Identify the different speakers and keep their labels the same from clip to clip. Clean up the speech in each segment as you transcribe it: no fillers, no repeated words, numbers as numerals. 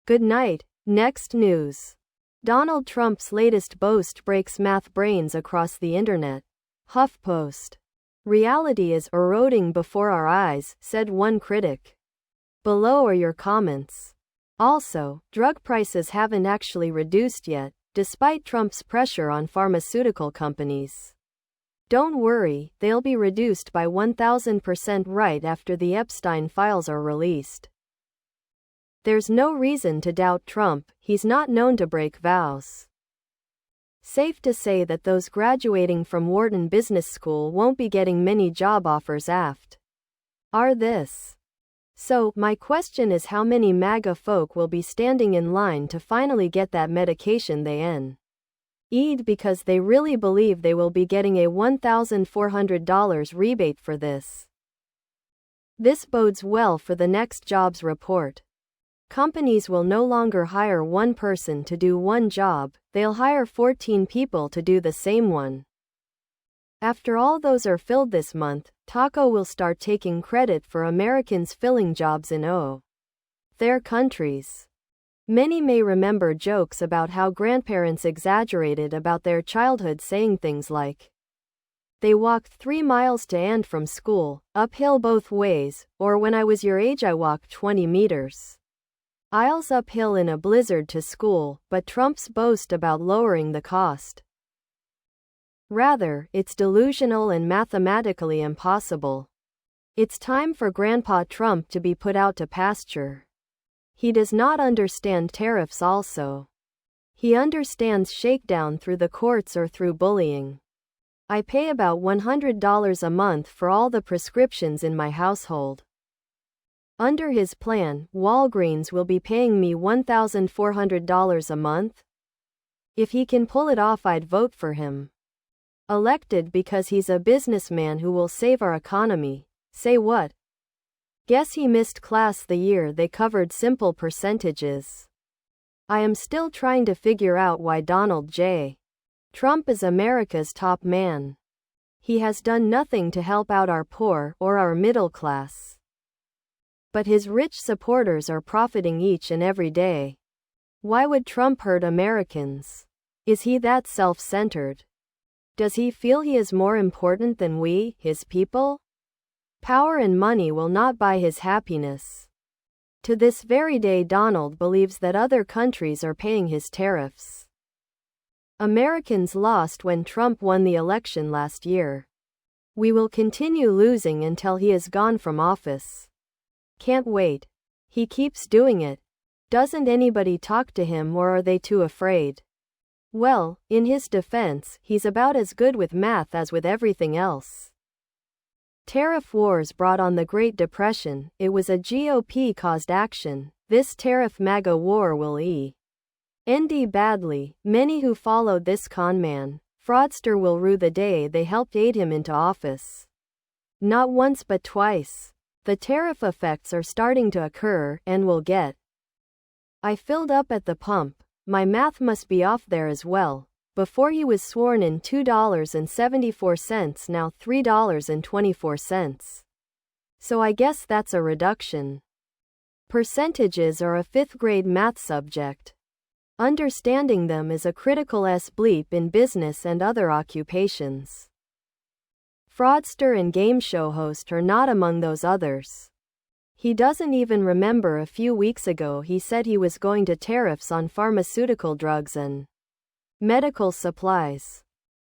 Speaker 1: Good night. Next news. Donald Trump's latest boast breaks math brains across the internet. HuffPost. Reality is eroding before our eyes, said one critic. Below are your comments. Also, drug prices haven't actually reduced yet, despite Trump's pressure on pharmaceutical companies. Don't worry, they'll be reduced by 1000% right after the Epstein files are released. There's no reason to doubt Trump, he's not known to break vows. Safe to say that those graduating from Wharton Business School won't be getting many job offers after this. So, my question is how many MAGA folk will be standing in line to finally get that medication they need because they really believe they will be getting a $1,400 rebate for this. This bodes well for the next jobs report. Companies will no longer hire one person to do one job, they'll hire 14 people to do the same one. After all those are filled this month, Taco will start taking credit for Americans filling jobs in their countries. Many may remember jokes about how grandparents exaggerated about their childhood, saying things like, "They walked 3 miles to and from school, uphill both ways," or "When I was your age I walked 20 meters. Aisles uphill in a blizzard to school," but Trump's boast about lowering the cost. Rather, it's delusional and mathematically impossible. It's time for Grandpa Trump to be put out to pasture. He does not understand tariffs also. He understands shakedown through the courts or through bullying. I pay about $100 a month for all the prescriptions in my household. Under his plan, Walgreens will be paying me $1,400 a month. If he can pull it off, I'd vote for him. Elected because he's a businessman who will save our economy. Say what? Guess he missed class the year they covered simple percentages. I am still trying to figure out why Donald J. Trump is America's top man. He has done nothing to help out our poor or our middle class. But his rich supporters are profiting each and every day. Why would Trump hurt Americans? Is he that self-centered? Does he feel he is more important than we, his people? Power and money will not buy his happiness. To this very day, Donald believes that other countries are paying his tariffs. Americans lost when Trump won the election last year. We will continue losing until he is gone from office. Can't wait. He keeps doing it. Doesn't anybody talk to him, or are they too afraid? Well, in his defense, he's about as good with math as with everything else. Tariff wars brought on the Great Depression. It was a GOP-caused action. This tariff MAGA war will end badly. Many who followed this conman, fraudster, will rue the day they helped aid him into office. Not once but twice. The tariff effects are starting to occur, and will get. I filled up at the pump. My math must be off there as well. Before he was sworn in $2.74, now $3.24. So I guess that's a reduction. Percentages are a 5th grade math subject. Understanding them is a critical bleep in business and other occupations. Fraudster and game show host are not among those others. He doesn't even remember a few weeks ago he said he was going to tariffs on pharmaceutical drugs and medical supplies.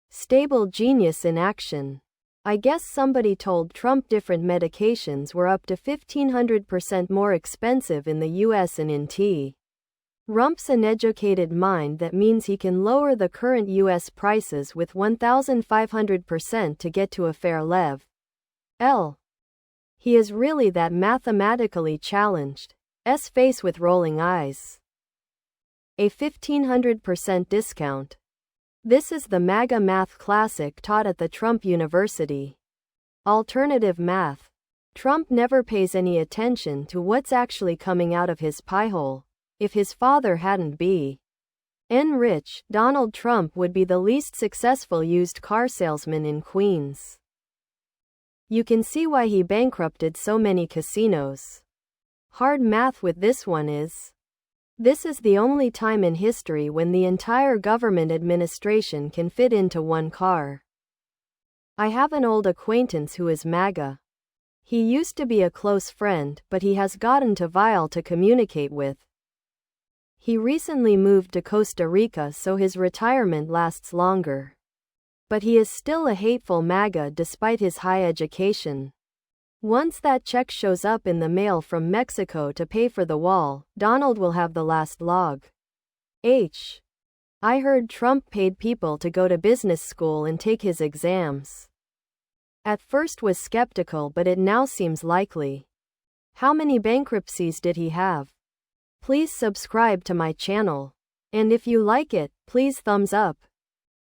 Speaker 1: Stable genius in action. I guess somebody told Trump different medications were up to 1,500% more expensive in the US and in Trump's uneducated mind that means he can lower the current US prices with 1,500% to get to a fair level. He is really that mathematically challenged. Face with rolling eyes. A 1,500% discount. This is the MAGA math classic taught at the Trump University. Alternative math. Trump never pays any attention to what's actually coming out of his piehole. If his father hadn't been rich, Donald Trump would be the least successful used car salesman in Queens. You can see why he bankrupted so many casinos. Hard math with this one is This is the only time in history when the entire government administration can fit into one car. I have an old acquaintance who is MAGA. He used to be a close friend, but he has gotten too vile to communicate with. He recently moved to Costa Rica so his retirement lasts longer. But he is still a hateful MAGA despite his high education. Once that check shows up in the mail from Mexico to pay for the wall, Donald will have the last log. I heard Trump paid people to go to business school and take his exams. At first was skeptical, but it now seems likely. How many bankruptcies did he have? Please subscribe to my channel. And if you like it, please thumbs up.